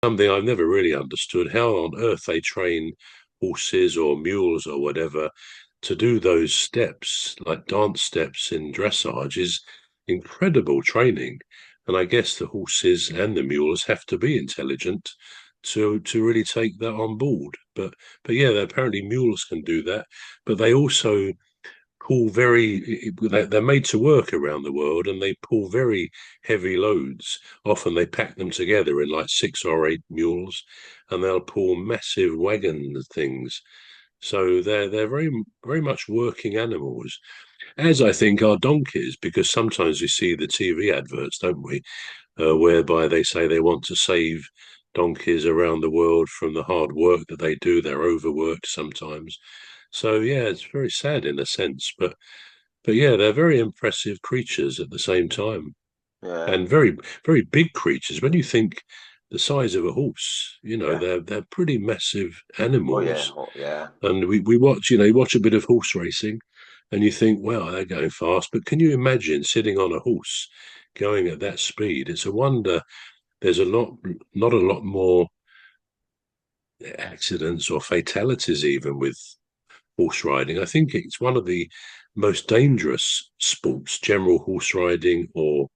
something I've never really understood. How on earth they train horses or mules or whatever to do those steps, like dance steps in dressage, is incredible training. And I guess the horses and the mules have to be intelligent to really take that on board. But yeah, apparently mules can do that, but they also pull they're made to work around the world, and they pull very heavy loads. Often they pack them together in like 6 or 8 mules, and they'll pull massive wagon things. So they're very much working animals, as I think are donkeys, because sometimes we see the TV adverts, don't we, whereby they say they want to save donkeys around the world from the hard work that they do. They're overworked sometimes. So yeah, it's very sad in a sense, but yeah, they're very impressive creatures at the same time, Yeah, and very big creatures. When you think the size of a horse, yeah. they're pretty massive Oh yeah, animals. oh, yeah. And we watch, you watch a bit of horse racing, and you think, wow, they're going fast. But can you imagine sitting on a horse going at that speed? It's a wonder there's not a lot more accidents or fatalities even with horse riding. I think it's one of the most dangerous sports, general horse riding or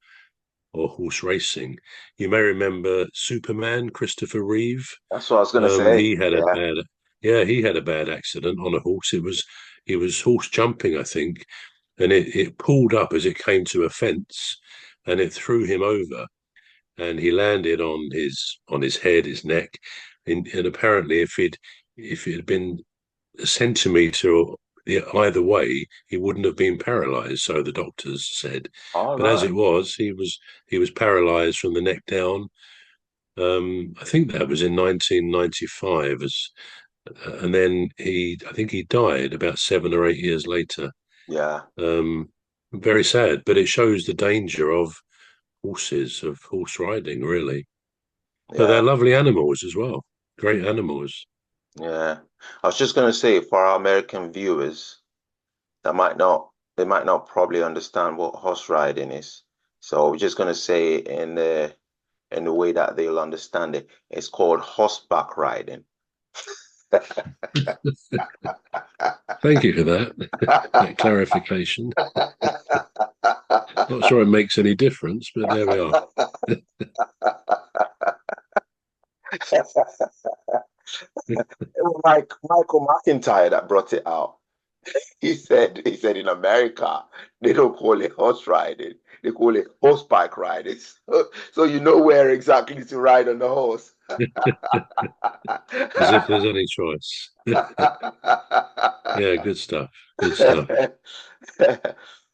horse racing. You may remember Superman, Christopher Reeve. That's what I was gonna say. He had a Yeah. bad, yeah, he had a bad accident on a horse. He was horse jumping, I think, and it pulled up as it came to a fence, and it threw him over, and he landed on his head, his neck, and apparently if it had been a centimetre either way, he wouldn't have been paralysed. So the doctors said, All but as right. it was, he was paralysed from the neck down. I think that was in 1995, and then I think he died about 7 or 8 years later. Yeah. Um, Very sad, but it shows the danger of horses, of horse riding, really. But they're Yeah. lovely animals as well. Great animals. Yeah. I was just gonna say for our American viewers that might not they might not probably understand what horse riding is. So we're just gonna say in the way that they'll understand it. It's called horseback riding. Thank you for that clarification. Not sure it makes any difference, but there we are. It was like Michael McIntyre that brought it out. He said in America they don't call it horse riding, they call it horseback riding. So you know where exactly to ride on the horse. As if there's any choice. Yeah, good stuff. Good stuff.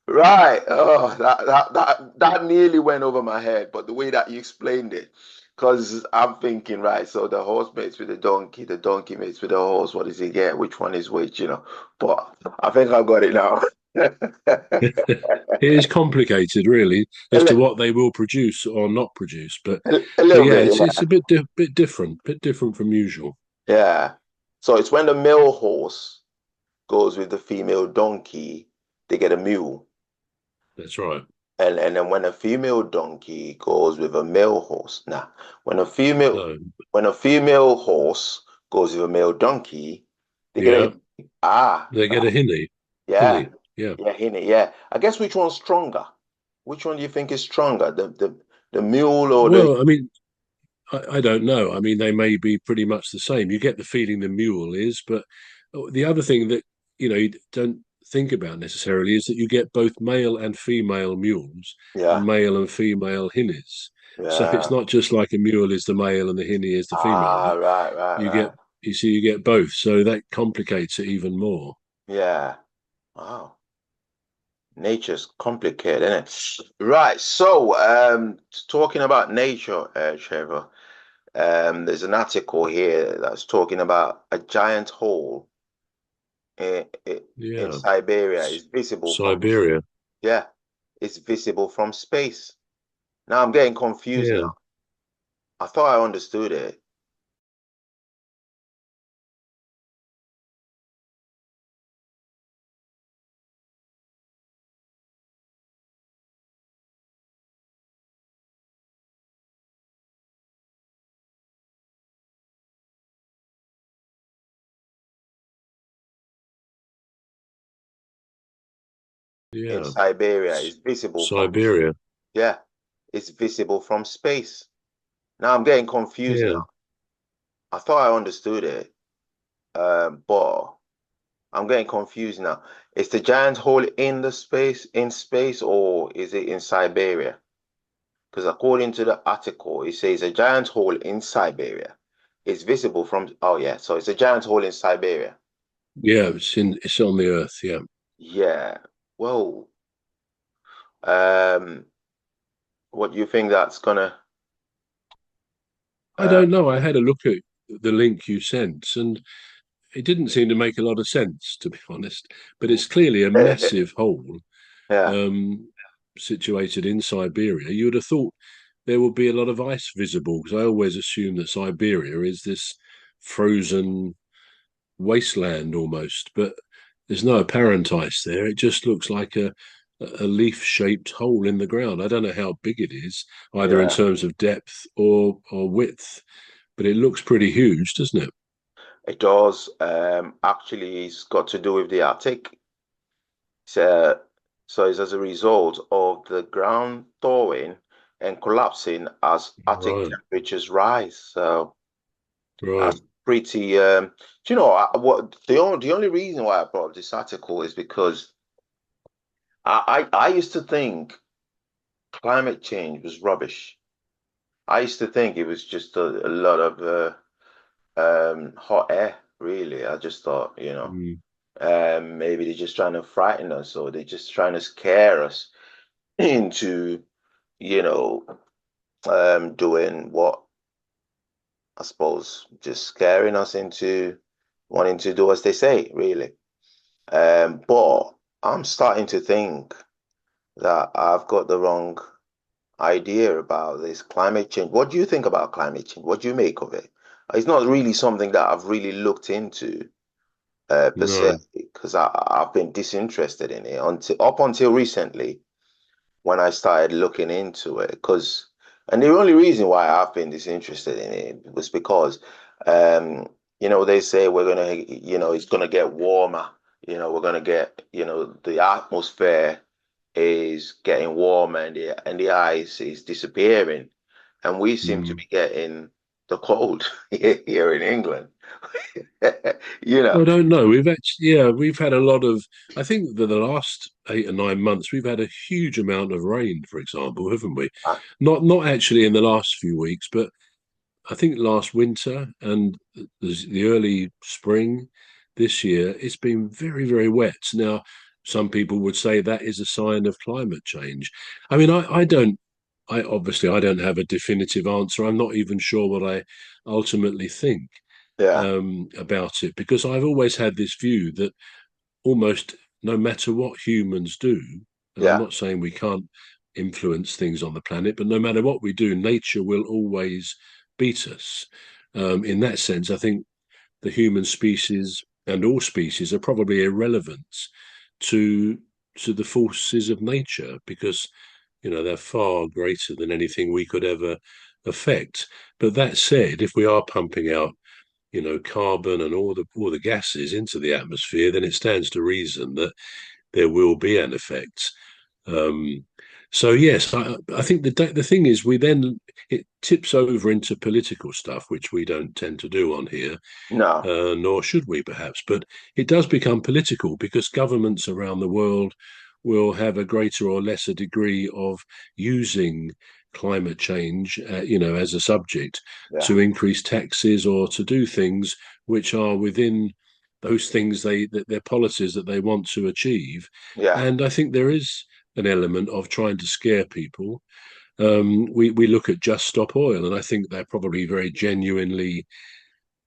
Right. Oh, that nearly went over my head, but the way that you explained it, because I'm thinking, right, so the horse mates with the donkey mates with the horse, what does he get? Which one is which, you know? But I think I've got it now. It is complicated, really, A, as to li- what they will produce or not produce. a But little yeah, bit, it's yeah. a bit different from usual. Yeah. So it's when the male horse goes with the female donkey, they get a mule. That's right. And then when a female donkey goes with a male horse, now when a female So when a female horse goes with a male donkey, they get yeah, a ah they get a hinny, yeah hinny. Yeah. yeah Henny yeah. I guess which one's stronger? Which one do you think is stronger? The mule or the Well, I mean, I don't know. I mean, they may be pretty much the same. You get the feeling the mule is, but the other thing that you don't think about necessarily is that you get both male and female mules and yeah male and female hinnies. So it's yeah not just like a mule is the male and the hinny is the female. right right You right get you get both, so that complicates it even more. yeah wow. Nature's complicated, isn't it? Right. So, talking about nature, Trevor, there's an article here that's talking about a giant hole in Yeah, Siberia is visible from, Siberia. yeah, it's visible from space. Now I'm getting confused Yeah. now. I thought I understood it. in Yeah. Siberia is visible from, Siberia. yeah, it's visible from space. Now I'm getting confused Yeah. now. I thought I understood it, but I'm getting confused now. Is the giant hole in space, or is it in Siberia? Because according to the article, it says a giant hole in Siberia is visible from. Oh yeah, so it's a giant hole in Siberia. Yeah, it's on the Earth, yeah. Yeah. Whoa. Um, what do you think that's gonna? I Uh, don't know. I had a look at the link you sent, and it didn't seem to make a lot of sense, to be honest. But it's clearly a massive hole yeah, um, situated in Siberia. You would have thought there would be a lot of ice visible, because I always assume that Siberia is this frozen wasteland almost, but there's no apparent ice there. It just looks like a leaf-shaped hole in the ground. I don't know how big it is, either in yeah. terms of depth or width, but it looks pretty huge, doesn't it? It does. Actually, it's got to do with the Arctic. So, so it's as a result of the ground thawing and collapsing as Arctic Right, temperatures rise. So right. that's pretty. Do you know what? The only reason why I brought up this article is because I used to think climate change was rubbish. I used to think it was just a lot of hot air. Really, I just thought, Mm. maybe they're just trying to frighten us, or they're just trying to scare us into, you know, doing what I suppose just scaring us into wanting to do as they say, really. But I'm starting to think that I've got the wrong idea about this climate change. What do you think about climate change? What do you make of it? It's not really something that I've really looked into per se, No. because I've been disinterested in it up until recently when I started looking into it. And the only reason why I've been disinterested in it was because, um, they say we're gonna, it's gonna get warmer. We're gonna get, the atmosphere is getting warmer and the ice is disappearing, and we seem to Mm. be getting the cold here in England. You I know, don't know. We've had a lot of. I think that the last 8 or 9 months we've had a huge amount of rain, for example, haven't we? uh, Not actually in the last few weeks, but I think last winter and the early spring this year, it's been very, very wet. Now, some people would say that is a sign of climate change. I mean, I don't. I obviously I don't have a definitive answer. I'm not even sure what I ultimately think yeah, about it, because I've always had this view that almost no matter what humans do, and I'm yeah, not saying we can't influence things on the planet, but no matter what we do, nature will always beat us. In that sense, I think the human species and all species are probably irrelevant to to the forces of nature, because they're far greater than anything we could ever affect. But that said, if we are pumping out carbon and all the gases into the atmosphere, then it stands to reason that there will be an effect. Um, so yes, I think the thing is it tips over into political stuff, which we don't tend to do on here, no, nor should we perhaps. But it does become political because governments around the world will have a greater or lesser degree of using climate change, as a subject yeah, to increase taxes or to do things which are within those things their policies that they want to achieve. yeah, And I think there is an element of trying to scare people. We look at Just Stop Oil, and I think they're probably very genuinely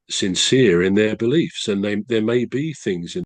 sincere in their beliefs, and there may be things in